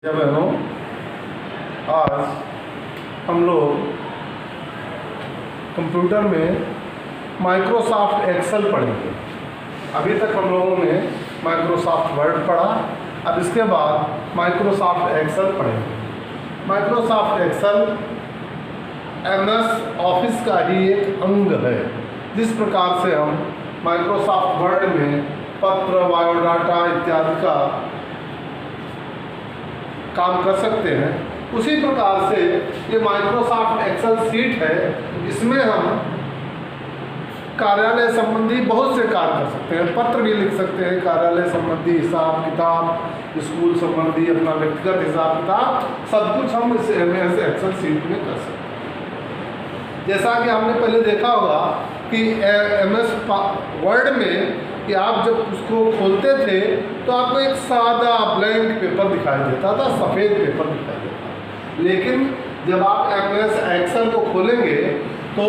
बहनों, आज हम लोग कंप्यूटर में माइक्रोसॉफ्ट एक्सेल पढ़ेंगे। अभी तक हम लोगों ने माइक्रोसॉफ्ट वर्ड पढ़ा, अब इसके बाद माइक्रोसॉफ्ट एक्सेल पढ़ेंगे। माइक्रोसॉफ्ट एक्सेल MS ऑफिस का ही एक अंग है। जिस प्रकार से हम माइक्रोसॉफ्ट वर्ड में पत्र, बायोडाटा इत्यादि का काम कर सकते हैं, उसी प्रकार से ये माइक्रोसॉफ्ट एक्सेल सीट है। इसमें हम कार्यालय संबंधी बहुत से कार्य कर सकते हैं, पत्र भी लिख सकते हैं, कार्यालय संबंधी हिसाब किताब, स्कूल संबंधी अपना व्यक्तिगत हिसाब किताब, सब कुछ हम इस MS एक्सेल सीट में कर सकते हैं। जैसा कि आपने पहले देखा होगा कि MS वर्ड में कि आप जब उसको खोलते थे तो आपको एक सादा ब्लैंक पेपर दिखाई देता था, सफ़ेद पेपर दिखाई देता था। लेकिन जब आप MS एक्सेल को खोलेंगे तो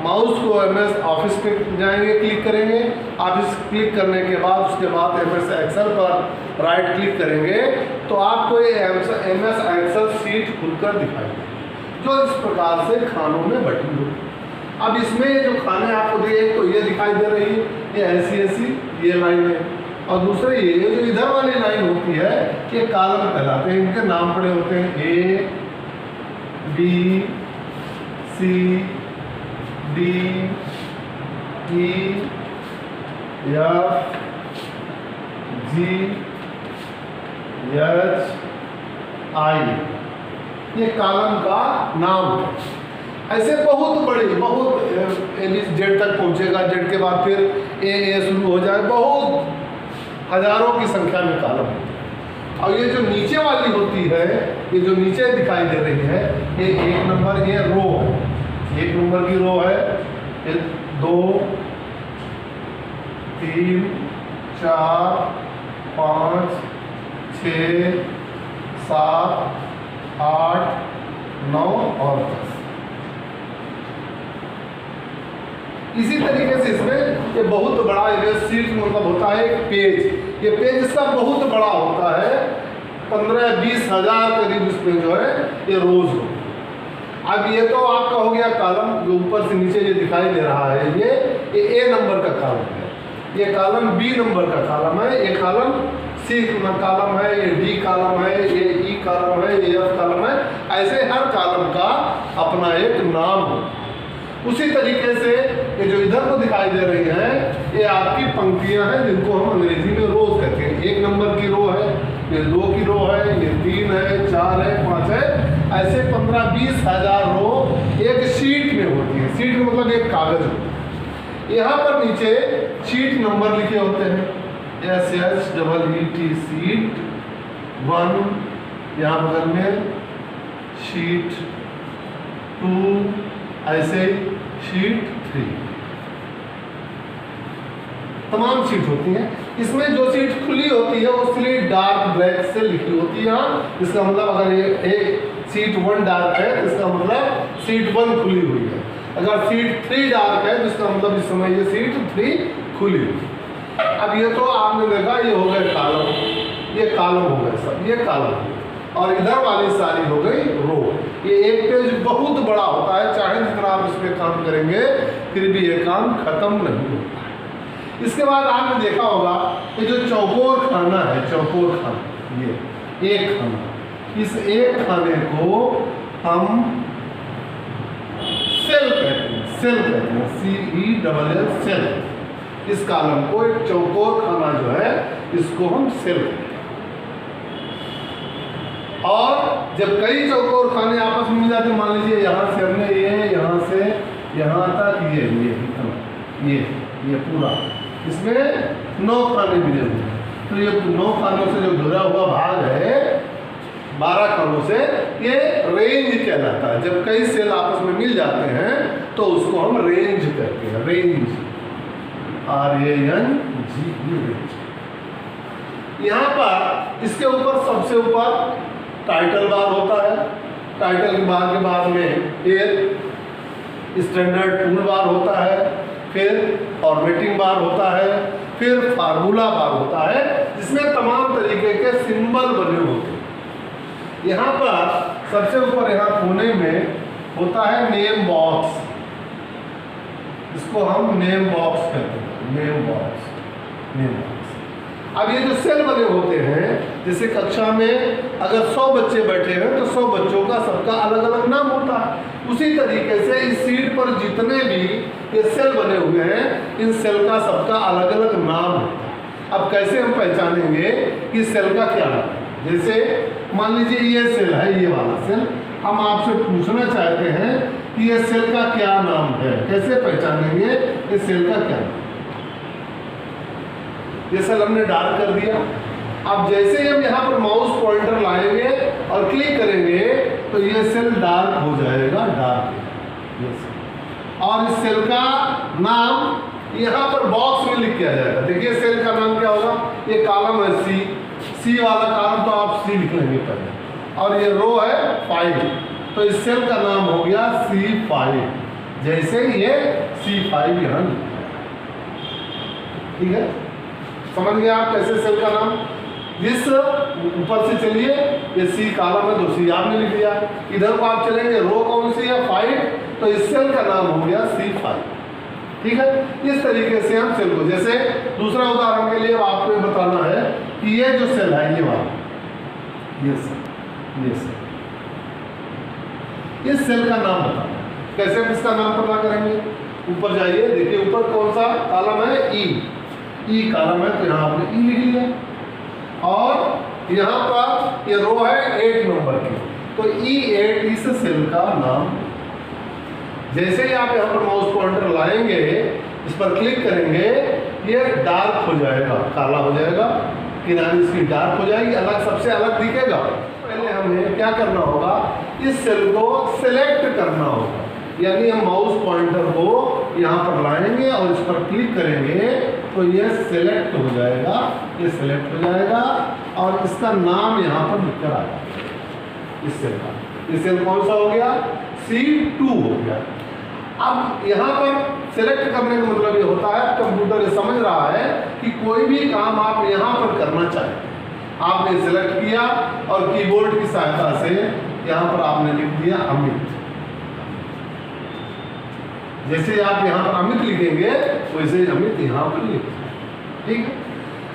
माउस को MS ऑफिस पे जाएंगे, क्लिक करेंगे। ऑफिस क्लिक करने के बाद उसके बाद MS एक्सेल पर राइट क्लिक करेंगे तो आपको ये MS एक्सेल सीट खुलकर दिखाई देगी, जो इस प्रकार से खानों में बटी होगी। अब इसमें जो खाने आपको दिए, तो ये दिखाई दे रही है, ये ऐसी ये लाइन है, और दूसरे ये जो इधर वाली लाइन होती है ये कॉलम कहलाते हैं। इनके नाम पड़े होते हैं A, B, C, D, E, F, G, H, I, ये कॉलम का नाम है। ऐसे बहुत बड़े, बहुत जेड तक पहुंचेगा, जेड के बाद फिर ए शुरू हो जाए, बहुत हजारों की संख्या में कॉलम होते हैं। और ये जो नीचे वाली होती है, ये जो नीचे दिखाई दे रही है, ये 1 नंबर, ये रो है, 1 नंबर की रो है। ये 2, 3, 4, 5, 6, 7, 8, 9 और 10। इसी तरीके से इसमें ये बहुत बड़ा सीट मतलब होता है एक पेज। ये पेज इसका बहुत बड़ा होता है, 15-20 हज़ार करीब इसमें जो है ये रोज हो। अब ये तो आपका हो गया कॉलम, जो ऊपर से नीचे ये दिखाई दे रहा है, ये A नंबर का कॉलम है, ये कॉलम B नंबर का कॉलम है, ये कॉलम C कॉलम है, ये D कॉलम है, ये E कॉलम है, ये F कॉलम है। ऐसे हर कॉलम का अपना एक नाम हो। उसी तरीके से ये जो इधर को दिखाई दे रही हैं, ये आपकी पंक्तियां हैं, जिनको हम अंग्रेजी में रोज कहते हैं। 1 नंबर की रो है, ये 2 की रो है, ये 3 है, 4 है, 5 है। ऐसे 15-20 हज़ार रो एक शीट में होती है। शीट मतलब एक कागज होता है। यहाँ पर नीचे शीट नंबर लिखे होते हैं, SHEET शीट 1, यहाँ बगल में शीट 2, ऐसे शीट 3, तमाम शीट होती हैं। इसमें जो शीट खुली होती है वो स्लीट डार्क ब्लैक से लिखी होती है यहाँ। इसका मतलब अगर ये शीट 1 डार्क है तो इसका मतलब शीट 1 खुली हुई है। अगर शीट 3 डार्क है तो इसका मतलब इस समय ये शीट 3 खुली हुई है। अब ये तो आपने देखा, ये हो गए कॉलम, ये कॉलम हो गए सब, ये कॉलम, और इधर वाली सारी हो गई रो। ये एक पेज बहुत बड़ा होता है, चाहे जितना आप इसमें काम करेंगे फिर भी ये काम खत्म नहीं होता है। इसके बाद आपने देखा होगा ये जो चौकोर खाना है, चौकोर खाना, ये एक खाना, इस एक खाने को हम सेल कहते हैं, सेल कहते हैं, CELL सेल। इस कॉलम को एक चौकोर खाना जो है इसको हम सेल कहते हैं। और जब कई चौकोर खाने आपस में मिल जाते, मान लीजिए यहाँ से हमने ये, यहाँ से यहाँ तक ये पूरा, इसमें 9 खाने मिले हुए हैं, तो ये 9 खानों से जो जुड़ा हुआ भाग है 12 खानों से, ये रेंज कहलाता है। जब कई सेल आपस में मिल जाते हैं तो उसको हम रेंज कहते हैं, रेंज, RANGE, रेंज। यहाँ पर इसके ऊपर सबसे ऊपर टाइटल बार होता है, टाइटल के बाद में एक स्टैंडर्ड टूल बार होता है, फिर फॉर्मेटिंग बार होता है, फिर फार्मूला बार होता है, जिसमें तमाम तरीके के सिंबल बने होते हैं। यहाँ पर सबसे ऊपर यहाँ कोने में होता है नेम बॉक्स, इसको हम नेम बॉक्स कहते हैं, नेम बॉक्स, नेम बॉक्स। अब ये जो सेल बने होते हैं, जैसे कक्षा में अगर 100 बच्चे बैठे हैं तो 100 बच्चों का सबका अलग अलग नाम होता है। उसी तरीके से इस शीट पर जितने भी ये सेल बने हुए हैं, इन सेल का सबका अलग अलग नाम होता है। अब कैसे हम पहचानेंगे कि सेल का क्या नाम है? जैसे मान लीजिए ये सेल है, ये वाला सेल, हम आपसे पूछना चाहते हैं कि ये सेल का क्या नाम है। कैसे पहचानेंगे इस सेल का क्या नाम? ये सेल हमने डार्क कर दिया। अब जैसे ही हम यहाँ पर माउस पॉइंटर लाएंगे और क्लिक करेंगे तो ये सेल डार्क हो जाएगा, डार्क। ये सेल, और इस सेल का नाम यहाँ पर बॉक्स में लिख दिया जाएगा। देखिए सेल का नाम क्या होगा, ये कॉलम है सी, सी वाला कॉलम तो आप सी लिख लेंगे पहले, और ये रो है 5, तो इस सेल का नाम हो गया C5। जैसे ये C5 यहाँ लिखा है, ठीक है। समझ गए आप कैसे सेल का नाम? जिस ऊपर से चलिए, ये सी कॉलम है तो सी आपने लिख दिया, इधर को आप चलेंगे रो कौन सी है 5, तो इस सेल का नाम हो गया C5, ठीक है। इस तरीके से हम सेल को, जैसे दूसरा उदाहरण के लिए आपको ये बताना है कि ये जो सेल है ये वाला, ये सेल, ये सेल, इस सेल का नाम बताना। कैसे हम इसका नाम पता करेंगे? ऊपर जाइए, देखिए ऊपर कौन सा कॉलम है, ई कॉलम है, तो यहाँ आपने ई लिख लिया, और यहाँ पर ये रो है 8 नंबर की, तो E8 इस सेल का नाम। जैसे ही आप यहाँ पर माउस पॉइंटर लाएंगे, इस पर क्लिक करेंगे, ये डार्क हो जाएगा, काला हो जाएगा, किनारे इसकी डार्क हो जाएगी, अलग सबसे अलग दिखेगा। पहले हमें क्या करना होगा, इस सेल को सिलेक्ट करना होगा, यानी हम माउस पॉइंटर को यहाँ पर लाएंगे और इस पर क्लिक करेंगे तो ये सिलेक्ट हो जाएगा, ये सिलेक्ट हो जाएगा, और इसका नाम यहाँ पर लिखकर आएगा इस सेल का। ये सेल कौन सा हो गया, C2 हो गया। अब यहाँ पर सिलेक्ट करने का मतलब ये होता है, कंप्यूटर ये समझ रहा है कि कोई भी काम आप यहाँ पर करना चाहते हैं। आपने सिलेक्ट किया और कीबोर्ड की सहायता से यहाँ पर आपने लिख दिया अमित। जैसे आप यहाँ पर अमित लिखेंगे वैसे अमित यहाँ पर लिखेंगे, ठीक है।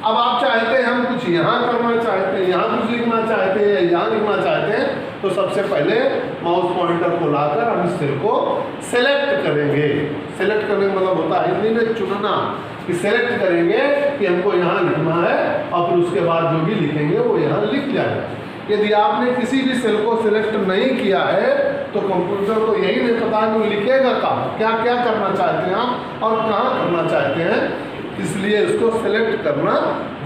अब आप चाहते हैं हम कुछ यहाँ करना चाहते हैं, यहाँ कुछ लिखना चाहते हैं, यहाँ लिखना चाहते हैं, तो सबसे पहले माउस पॉइंटर को लाकर हम इस सेल को सेलेक्ट करेंगे। सेलेक्ट करने का मतलब होता है हिंदी में चुनना, कि सेलेक्ट करेंगे कि हमको यहाँ लिखना है, और फिर उसके बाद जो भी लिखेंगे वो यहाँ लिख जाएगा। यदि आपने किसी भी सेल को सिलेक्ट नहीं किया है तो कंप्यूटर को यही नहीं पता कि वो लिखेगा कहाँ, क्या क्या करना चाहते हैं आप और कहाँ करना चाहते हैं, इसलिए इसको सिलेक्ट करना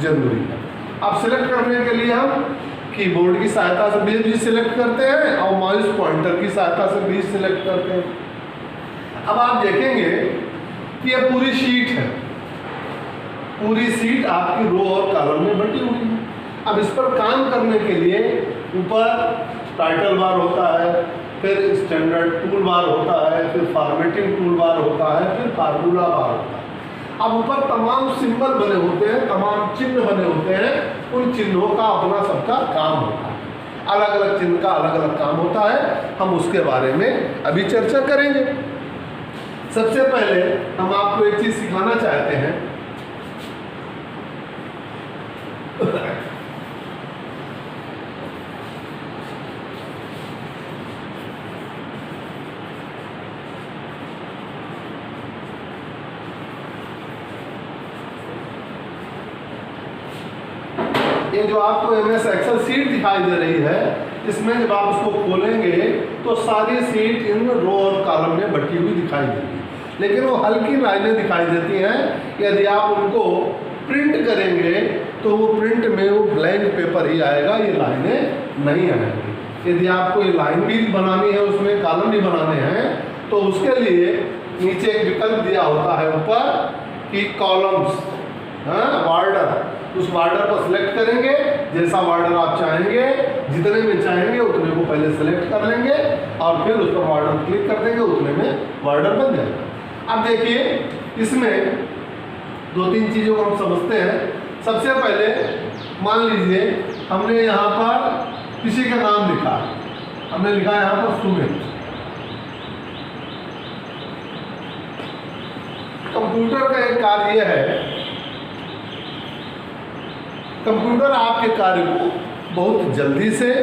जरूरी है। अब सिलेक्ट करने के लिए हम कीबोर्ड की सहायता से भी सिलेक्ट करते हैं और माउस पॉइंटर की सहायता से भी सिलेक्ट करते हैं। अब आप देखेंगे कि यह पूरी शीट है, पूरी शीट आपकी रो और कॉलम में बटी हुई है। अब इस पर काम करने के लिए ऊपर टाइटल बार होता है, फिर स्टैंडर्ड टूल बार होता है, फिर फॉर्मेटिंग टूल बार होता है, फिर फार्मूला बार होता है। अब ऊपर तमाम सिंबल बने होते हैं, तमाम चिन्ह बने होते हैं, उन चिन्हों का अपना सबका काम होता है, अलग अलग चिन्ह का अलग अलग काम होता है। हम उसके बारे में अभी चर्चा करेंगे। सबसे पहले हम आपको एक चीज़ सिखाना चाहते हैं। ये जो आपको MS एक्सेल सीट दिखाई दे रही है, इसमें जब आप उसको खोलेंगे तो सारी सीट इन रो और कॉलम में बटी हुई दिखाई देगी, लेकिन वो हल्की लाइनें दिखाई देती हैं। यदि आप उनको प्रिंट करेंगे तो वो प्रिंट में वो ब्लैंक पेपर ही आएगा, ये लाइनें नहीं आएंगी। यदि आपको ये लाइन भी बनानी है, उसमें कॉलम भी बनाने हैं, तो उसके लिए नीचे एक विकल्प दिया होता है ऊपर कि कॉलम्स, बॉर्डर, उस बॉर्डर को सिलेक्ट करेंगे। जैसा बॉर्डर आप चाहेंगे, जितने में चाहेंगे उतने को पहले सिलेक्ट कर लेंगे और फिर उस पर बॉर्डर क्लिक कर देंगे, उतने में बॉर्डर बन जाएगा। अब देखिए इसमें दो तीन चीज़ों को हम समझते हैं। सबसे पहले मान लीजिए हमने यहाँ पर किसी का नाम लिखा, हमने लिखा है यहाँ पर सुमित। कंप्यूटर का एक कार्य है, कंप्यूटर आपके कार्य को बहुत जल्दी से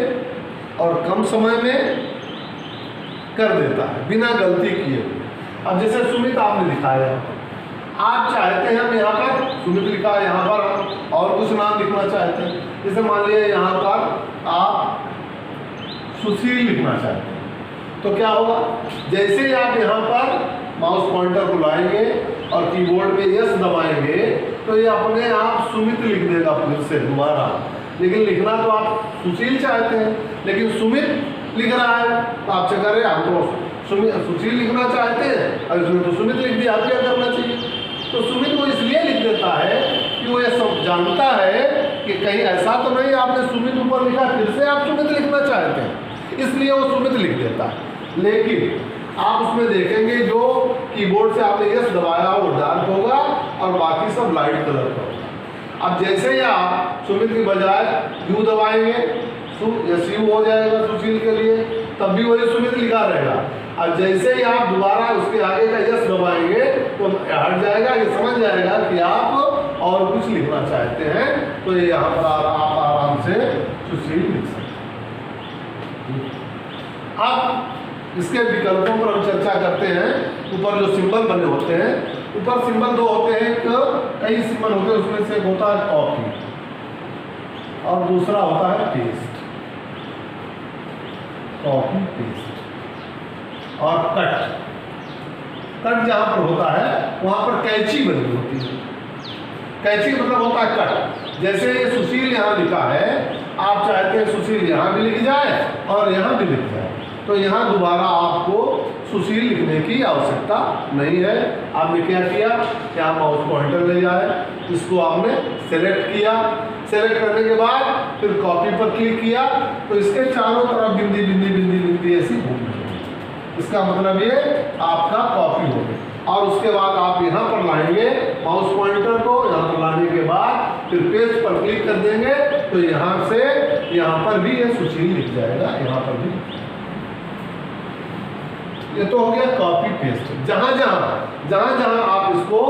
और कम समय में कर देता है बिना गलती किए हुए। अब जैसे सुमित आपने लिखा है, आप चाहते हैं हम यहाँ पर सुमित लिखा है, यहाँ पर हम और कुछ नाम लिखना चाहते हैं। जैसे मान लीजिए यहाँ पर आप सुशील लिखना चाहते हैं, तो क्या होगा, जैसे ही आप यहाँ पर माउस पॉइंटर को लाएंगे और कीबोर्ड पे यस दबाएंगे तो ये अपने आप सुमित लिख देगा फिर से दोबारा। लेकिन लिखना तो आप सुशील चाहते हैं, लेकिन सुमित लिख रहा है, तो आप चेक करें, आप तो सुशील लिखना चाहते हैं और इसमें तो सुमित लिख दिया, आप क्या करना चाहिए। तो सुमित वो इसलिए लिख देता है कि वो ये सब जानता है कि कहीं ऐसा तो नहीं आपने सुमित ऊपर लिखा फिर से आप सुमित लिखना चाहते हैं, इसलिए वो सुमित लिख देता है। लेकिन आप उसमें देखेंगे जो कीबोर्ड से आपने यस दबाया वो डार्क होगा और बाकी सब लाइट कलर का होगा। अब जैसे ही आप सुमित की बजाय यू दबाएंगे, यू हो जाएगा सुशील के लिए, तब भी वही सुमित लिखा रहेगा। अब जैसे ही आप दोबारा उसके आगे का यस दबाएंगे तो हट जाएगा, ये समझ जाएगा कि आप और कुछ लिखना चाहते हैं, तो ये यहाँ पर आप आराम से सुशील लिख सकते हैं। अब इसके विकल्पों पर हम चर्चा करते हैं। ऊपर जो सिंबल बने होते हैं, ऊपर सिंबल दो होते हैं, कई सिंबल होते हैं, उसमें से एक होता है कॉपी और दूसरा होता है पेस्ट। कॉपी पेस्ट और कट। कट जहां पर होता है वहां पर कैंची बनी होती है। कैंची मतलब होता है कट। जैसे ये सुशील यहाँ लिखा है, आप चाहते हैं सुशील यहाँ भी लिख जाए और यहाँ भी लिख जाए, तो यहाँ दोबारा आपको सुशील लिखने की आवश्यकता नहीं है। आपने क्या किया, यहाँ माउस पॉइंटर ले जाए, इसको आपने सेलेक्ट किया, सेलेक्ट करने के बाद फिर कॉपी पर क्लिक किया तो इसके चारों तरफ बिंदी बिंदी बिंदी बिंदी ऐसी घूम रही है। इसका मतलब ये आपका कॉपी हो गया। और उसके बाद आप यहाँ पर लाएंगे माउस पॉइंटर को, यहाँ पर लाने के बाद फिर पेस्ट पर क्लिक कर देंगे तो यहाँ से यहाँ पर भी ये सुशील लिख जाएगा, यहाँ पर भी। ये तो हो गया कॉपी पेस्ट। जहां जहां आप इसको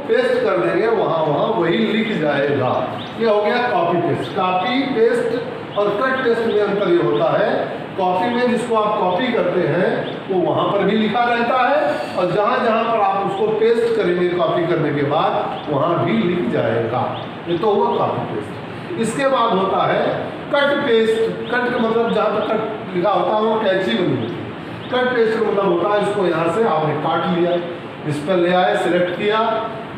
पेस्ट कर देंगे वहां वहां वही लिख जाएगा। ये हो गया कॉपी पेस्ट। कॉपी पेस्ट और कट पेस्ट में अंतर ये होता है, कॉपी में जिसको आप कॉपी करते हैं वो वहां पर भी लिखा रहता है और जहां जहां पर आप उसको पेस्ट करेंगे कॉपी करने के बाद वहां भी लिख जाएगा। ये तो हुआ कॉपी पेस्ट। इसके बाद होता है कट पेस्ट। कट का मतलब जहां पर कट लिखा होता है वो कैंची बनी होती है। कट पेस्ट का मतलब होता है इसको यहाँ से आपने काट लिया, इस पर ले आए, सिलेक्ट किया,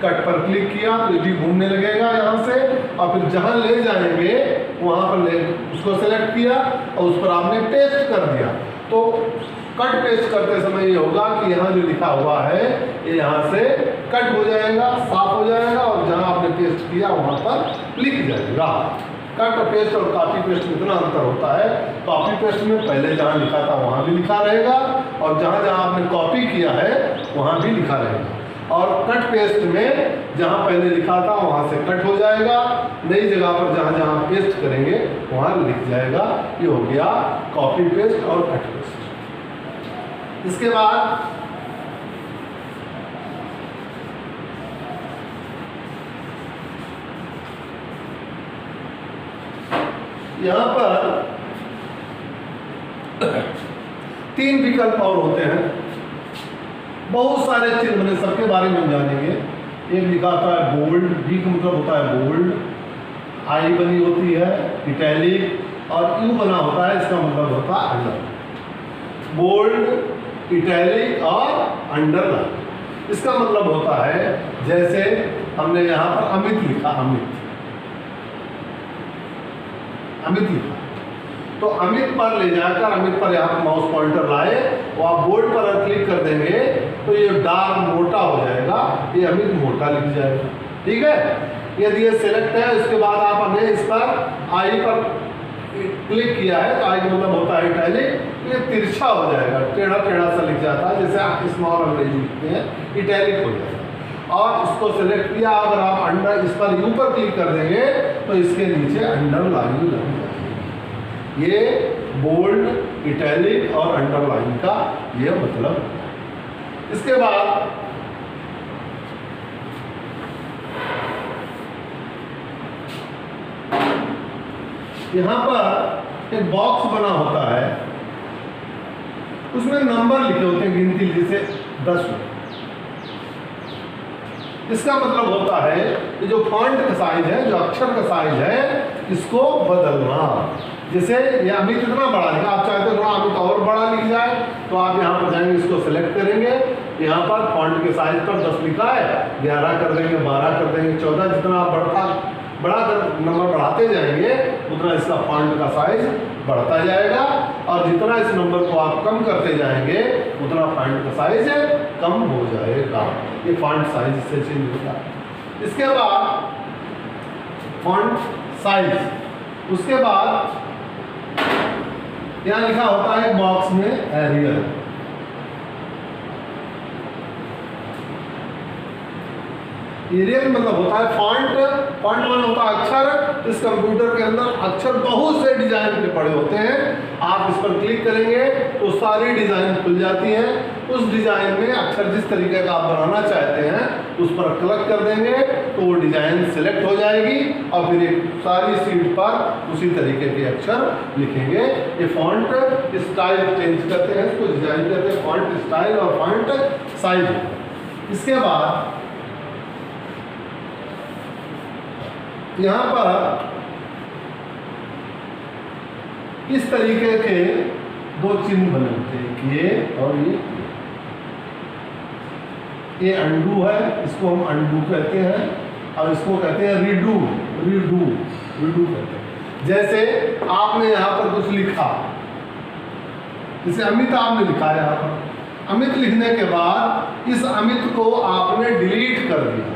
कट पर क्लिक किया तो ये भी घूमने लगेगा यहाँ से, और फिर जहाँ ले जाएंगे वहाँ पर ले उसको सेलेक्ट किया और उस पर आपने पेस्ट कर दिया। तो कट पेस्ट करते समय ये होगा कि यहाँ जो लिखा हुआ है ये यहाँ से कट हो जाएगा, साफ हो जाएगा और जहाँ आपने पेस्ट किया वहाँ पर लिख जाएगा। कट पेस्ट और कॉपी पेस्ट में इतना अंतर होता है, कॉपी पेस्ट में पहले जहाँ लिखा था वहाँ भी लिखा रहेगा और जहाँ जहाँ आपने कॉपी किया है वहाँ भी लिखा रहेगा। और कट पेस्ट में जहाँ पहले लिखा था वहाँ से कट हो जाएगा, नई जगह पर जहाँ जहाँ पेस्ट करेंगे वहाँ लिख जाएगा। ये हो गया कॉपी पेस्ट और कट पेस्ट। इसके बाद यहाँ पर 3 विकल्प और होते हैं, बहुत सारे चिन्ह बने, सबके बारे में हम जानेंगे। एक लिखा होता है बोल्ड, बी का मतलब होता है बोल्ड, आई बनी होती है इटैलिक और यू बना होता है, इसका मतलब होता है अंडर। बोल्ड, इटैलिक और अंडरलाइन। इसका मतलब होता है जैसे हमने यहाँ पर अमित लिखा, अमित लिखा तो अमित पर ले जाकर अमित पर यहाँ पर माउस पॉइंटर लाए और आप बोल्ड पर क्लिक कर देंगे तो ये डार्क मोटा हो जाएगा, ये अमित मोटा लिख जाएगा। ठीक है, यदि ये सेलेक्ट है उसके बाद आपने इस पर आई पर क्लिक किया है तो आई का मतलब होता है इटैलिक, ये तिरछा हो जाएगा, टेढ़ा टेढ़ा सा लिख जाता है, जैसे आप स्मॉल अंग्रेजी लिखते हैं, इटैलिक हो जाएगा। और इसको सेलेक्ट किया, अगर आप अंडर इस पर यू पर क्लिक कर देंगे तो इसके नीचे अंडरलाइन लग जाएगी। ये बोल्ड, इटैलिक और अंडरलाइन का ये मतलब होता है। इसके बाद यहाँ पर एक बॉक्स बना होता है, उसमें नंबर लिखे होते हैं, गिनती जैसे 10। इसका मतलब होता है कि जो फॉन्ट का साइज है, जो अक्षर का साइज है, इसको बदलना। जैसे ये अमित इतना बड़ा लिखा, आप चाहते हो अमित और बड़ा लिख जाए तो आप यहाँ पर जाएंगे, इसको सेलेक्ट करेंगे, यहाँ पर फॉन्ट के साइज पर 10 लिखा है, 11 कर देंगे, 12 कर देंगे, 14। जितना आप बड़ा कर नंबर बढ़ाते जाएंगे उतना इसका फॉन्ट का साइज बढ़ता जाएगा, और जितना इस नंबर को आप कम करते जाएंगे उतना फॉन्ट का साइज कम हो जाएगा। ये फॉन्ट साइज से चेंज होता है। इसके बाद फॉन्ट साइज, उसके बाद यहाँ लिखा होता है बॉक्स में एरियल। एरियल मतलब होता है फॉन्ट। फॉन्ट मतलब होता है अक्षर। इस कंप्यूटर के अंदर अक्षर बहुत से डिजाइन के पड़े होते हैं। आप इस पर क्लिक करेंगे तो सारी डिजाइन खुल जाती हैं। उस डिजाइन में अक्षर जिस तरीके का आप बनाना चाहते हैं उस पर क्लिक कर देंगे तो वो डिजाइन सिलेक्ट हो जाएगी, और फिर एक सारी सीट पर उसी तरीके के अक्षर लिखेंगे। ये फॉन्ट स्टाइल चेंज करते हैं, इसको डिजाइन कहते हैं, फॉन्ट स्टाइल और फॉन्ट साइज। इसके बाद यहाँ पर इस तरीके के 2 चिन्ह बने होते हैं, ये और ये अंडू है, इसको हम अंडू कहते हैं, और इसको कहते हैं रीडू। रीडू रीडू कहते हैं। जैसे आपने यहाँ पर कुछ लिखा, जैसे अमित आपने लिखा है, यहाँ पर अमित लिखने के बाद इस अमित को आपने डिलीट कर दिया।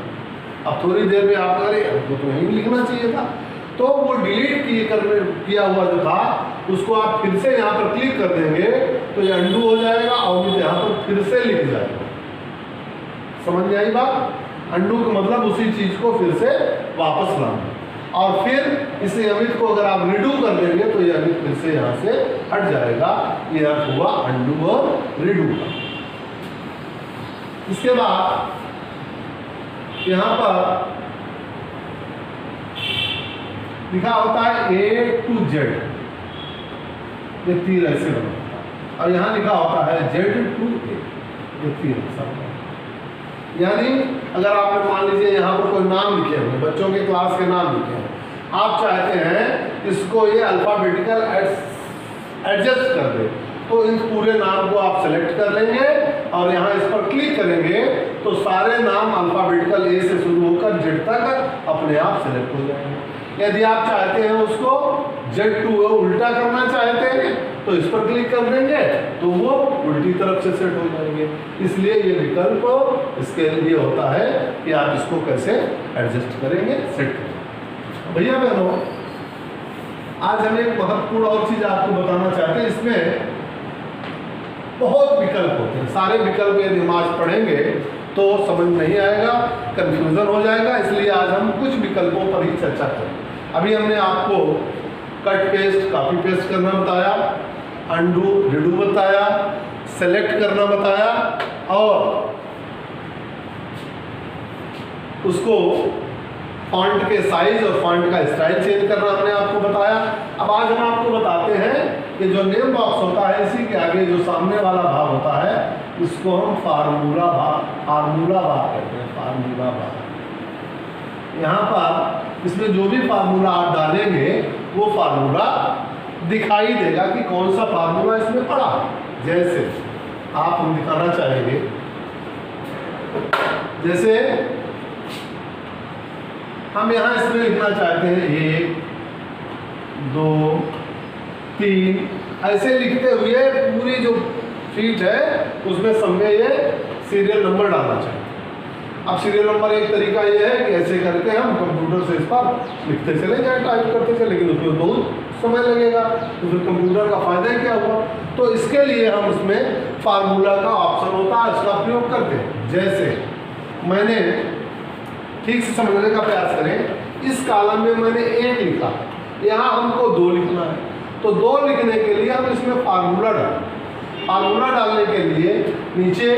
अब थोड़ी देर में आप करें, हमको तो यहीं लिखना चाहिए था, तो वो डिलीट किया हुआ जो था उसको आप फिर से यहाँ पर क्लिक कर देंगे तो ये अंडू हो जाएगा, और यहाँ पर फिर से लिख जाएगा। समझ में आई बात? अंडू का मतलब उसी चीज को फिर से वापस लाना, और फिर इसे अमित को अगर आप रिडू कर देंगे तो ये अमित फिर से यहाँ से हट जाएगा। ये अर्थ हुआ अंडू और रिडू का। इसके बाद यहाँ पर लिखा होता है A to Z, ये तीर ऐसे बना होता है, और यहाँ लिखा होता है Z to A, ये तीर ऐसा बना। यानी अगर आपने मान लीजिए यहाँ पर कोई नाम लिखे होंगे, बच्चों के क्लास के नाम लिखे हैं, आप चाहते हैं इसको ये अल्फाबेटिकल एडजस्ट कर दे, तो इन पूरे नाम को आप सेलेक्ट कर लेंगे और यहाँ इस पर क्लिक करेंगे तो सारे नाम अल्फाबेटिकल ए से शुरू होकर जेड तक अपने आप सेलेक्ट हो जाएंगे। यदि आप चाहते हैं उसको जेड टू उल्टा करना चाहते हैं तो इस पर क्लिक कर देंगे तो वो उल्टी तरफ से सेट हो जाएंगे। इसलिए ये विकल्प इसके लिए होता है कि आप इसको कैसे एडजस्ट करेंगे, सेट करेंगे। भैया बहनों, आज हम एक महत्वपूर्ण और चीज़ आपको बताना चाहते हैं। इसमें बहुत विकल्प होते हैं, सारे विकल्प यदि हम आज पढ़ेंगे तो समझ नहीं आएगा, कंफ्यूजन हो जाएगा। इसलिए आज हम कुछ विकल्पों पर ही चर्चा करेंगे। अभी हमने आपको कट पेस्ट, कॉपी पेस्ट करना बताया, अंडू रिडू बताया, सेलेक्ट करना बताया, और उसको फॉन्ट के साइज और फॉन्ट का स्टाइल चेंज करना हमने आपको बताया। अब आज हम आपको बताते हैं कि जो नेम बॉक्स होता है इसी के आगे जो सामने वाला भाग होता है इसको हम फार्मूला भाग कहते हैं। फार्मूला भाग, यहाँ पर इसमें जो भी फार्मूला आप डालेंगे वो फार्मूला दिखाई देगा कि कौन सा फार्मूला इसमें पड़ा। जैसे आप हम दिखाना चाहेंगे, जैसे हम यहाँ इसमें लिखना चाहते हैं 1 2 3, ऐसे लिखते हुए पूरी जो शीट है उसमें समय ये सीरियल नंबर डालना चाहिए। अब सीरियल नंबर एक तरीका ये है कि ऐसे करके हम कंप्यूटर से इस पर लिखते चले जाए, टाइप करते चले, लेकिन उसमें बहुत समय लगेगा तो फिर कंप्यूटर का फायदा क्या हुआ। तो इसके लिए हम इसमें फार्मूला का ऑप्शन होता है, इसका प्रयोग करते हैं। जैसे मैंने, ठीक से समझने का प्रयास करें, इस कॉलम में मैंने 1 लिखा, यहाँ हमको 2 लिखना है तो 2 लिखने के लिए हम इसमें फार्मूला डालें। फार्मूला डालने के लिए नीचे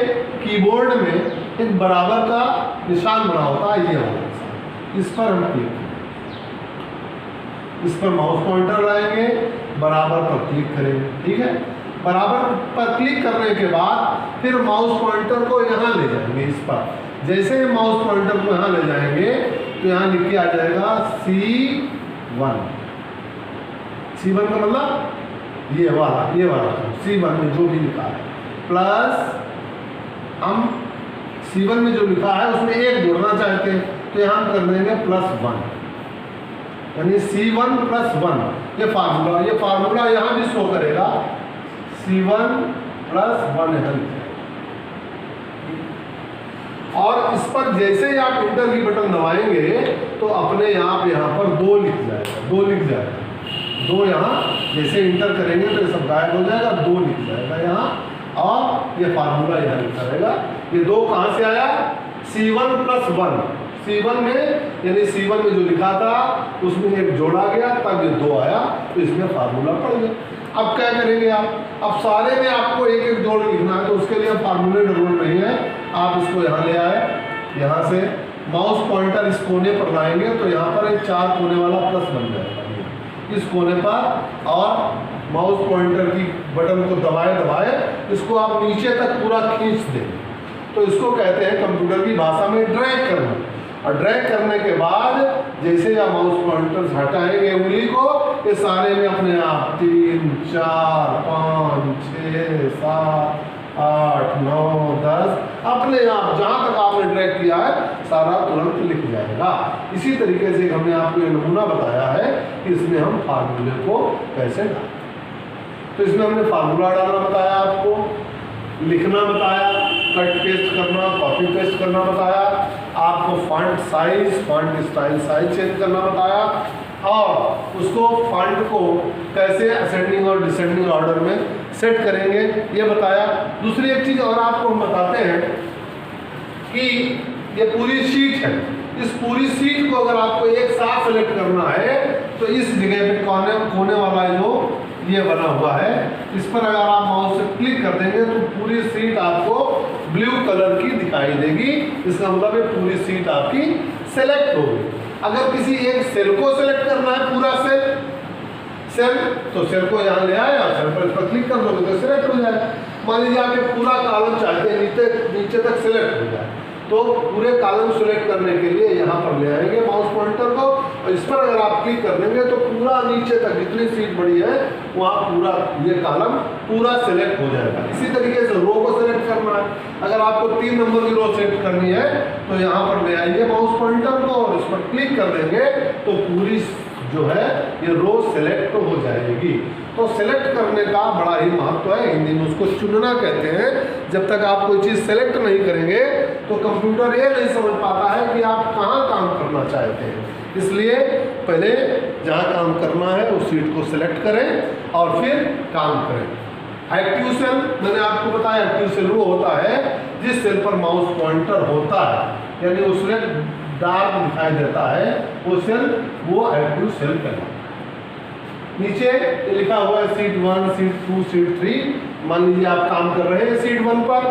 कीबोर्ड में एक बराबर का निशान बना होता है, ये वाला निशान, इस पर हम क्लिक करेंगे, इस पर माउस पॉइंटर लाएंगे, बराबर पर क्लिक करेंगे। ठीक है, बराबर पर क्लिक करने के बाद फिर माउस पॉइंटर को यहाँ ले जाएंगे, इस पर जैसे ही माउस पॉइंटर को यहाँ ले जाएंगे तो यहाँ लिख के आ जाएगा C1। C1 का मतलब ये वाला C1 में जो भी लिखा है, प्लस हम C1 में जो लिखा है उसमें 1 जोड़ना चाहते हैं तो यहाँ हम कर देंगे +1, यानी C1 + 1। ये फार्मूला यहाँ भी शो करेगा, C1 + 1 यहाँ लिखा है। और इस पर जैसे ही आप इंटर की बटन दबाएंगे तो अपने आप यहाँ पर 2 लिख जाएगा, 2 यहाँ जैसे इंटर करेंगे तो ये सब गायब हो जाएगा, 2 लिख जाएगा यहाँ, और ये फार्मूला यहाँ लिखा रहेगा। ये 2 कहाँ से आया? C1 + 1। C1 में यानी C1 में जो लिखा था उसमें 1 जोड़ा गया तब ये 2 आया, तो इसमें फार्मूला पड़ गया। अब क्या करेंगे आप? अब सारे में आपको 1-1 जोड़ लिखना है, तो उसके लिए फार्मूले जरूरत नहीं है। आप इसको यहाँ ले आए, यहाँ से माउस पॉइंटर इस कोने पर लाएंगे तो यहाँ पर एक 4 कोने वाला प्लस बन जाएगा इस कोने पर, और माउस पॉइंटर की बटन को दबाए इसको आप नीचे तक पूरा खींच दें, तो इसको कहते हैं कंप्यूटर की भाषा में ड्रैग करना। और ड्रैग करने के बाद जैसे आप माउस पॉइंटर हटाएंगे उंगली को, ये सारे में अपने आप 3, 4, 5, 6, 7, 8, 9, 10 अपने आप जहाँ तक आपने ड्रैग किया है सारा तुरंत लिख जाएगा। इसी तरीके से हमने आपको ये नमूना बताया है कि इसमें हम फार्मूले को कैसे डालें। तो इसमें हमने फार्मूला डालना बताया, आपको लिखना बताया, कट पेस्ट करना, कॉपी पेस्ट करना बताया, आपको font size, font style size change करना बताया, और उसको फॉन्ट को कैसे असेंडिंग और डिसेंडिंग ऑर्डर में सेट करेंगे ये बताया। दूसरी एक चीज़ और आपको हम बताते हैं कि ये पूरी शीट है, इस पूरी शीट को अगर आपको एक साथ सेलेक्ट करना है तो इस जगह पे कोने वाला जो ये बना हुआ है इस पर अगर आप माउस से क्लिक कर देंगे तो पूरी शीट आपको ब्लू कलर की दिखाई देगी। इसका मतलब है पूरी शीट आपकी सेलेक्ट होगी। अगर किसी एक सेल को सेलेक्ट करना है, पूरा सेल तो सेल को यहाँ ले आए और सेल पर इस पर क्लिक कर दोगे तो सेलेक्ट हो जाए। मान लीजिए आप एक पूरा कॉलम चाहते हैं नीचे तक सेलेक्ट हो जाए, तो पूरे कॉलम सेलेक्ट करने के लिए यहाँ पर ले आएंगे माउस पॉइंटर को, और इस पर अगर आप क्लिक कर देंगे तो पूरा नीचे तक जितनी सीट बड़ी है वहाँ पूरा ये कॉलम पूरा सेलेक्ट हो जाएगा। इसी तरीके से रो को सेलेक्ट करना है, अगर आपको 3 नंबर की रो सेलेक्ट करनी है तो यहाँ पर ले आइए माउस पॉइंटर को और इस पर क्लिक कर देंगे तो पूरी जो है ये रो सेलेक्ट हो जाएगी। तो सेलेक्ट करने का बड़ा ही महत्व है, हिंदी में उसको चुनना कहते हैं। जब तक आप कोई चीज़ सेलेक्ट नहीं करेंगे तो कंप्यूटर ये नहीं समझ पाता है कि आप कहाँ काम करना चाहते हैं। इसलिए पहले जहाँ काम करना है उस सीट को सेलेक्ट करें और फिर काम करें। एक्टिव सेल मैंने आपको बताया, एक्टिव सेल वो होता है जिस सेल पर माउस पॉइंटर होता है, यानी उसमें डार्क दिखाई देता है वो सेल, वो एक्टिव सेल कहलाता है। नीचे लिखा हुआ है सीट 1, सीट 2, सीट 3। मान लीजिए आप काम कर रहे हैं सीट 1 पर,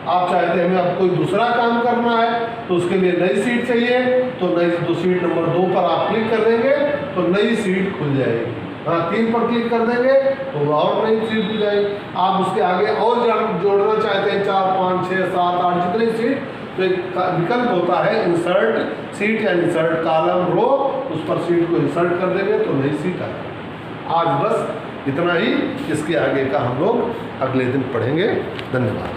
आप चाहते हैं अब कोई दूसरा काम करना है तो उसके लिए नई सीट चाहिए, तो नई सीट नंबर 2 पर आप क्लिक कर देंगे तो नई सीट खुल जाएगी। हाँ, 3 पर क्लिक कर देंगे तो और नई सीट खुल जाएगी। आप उसके आगे और जोड़ना चाहते हैं 4, 5, 6, 7, 8 जितनी सीट, तो एक विकल्प होता है इंसर्ट सीट या इंसर्ट कॉलम रो, उस पर सीट को इंसर्ट कर देंगे तो नई सीट आ जाएगी। आज बस इतना ही, इसके आगे का हम लोग अगले दिन पढ़ेंगे। धन्यवाद।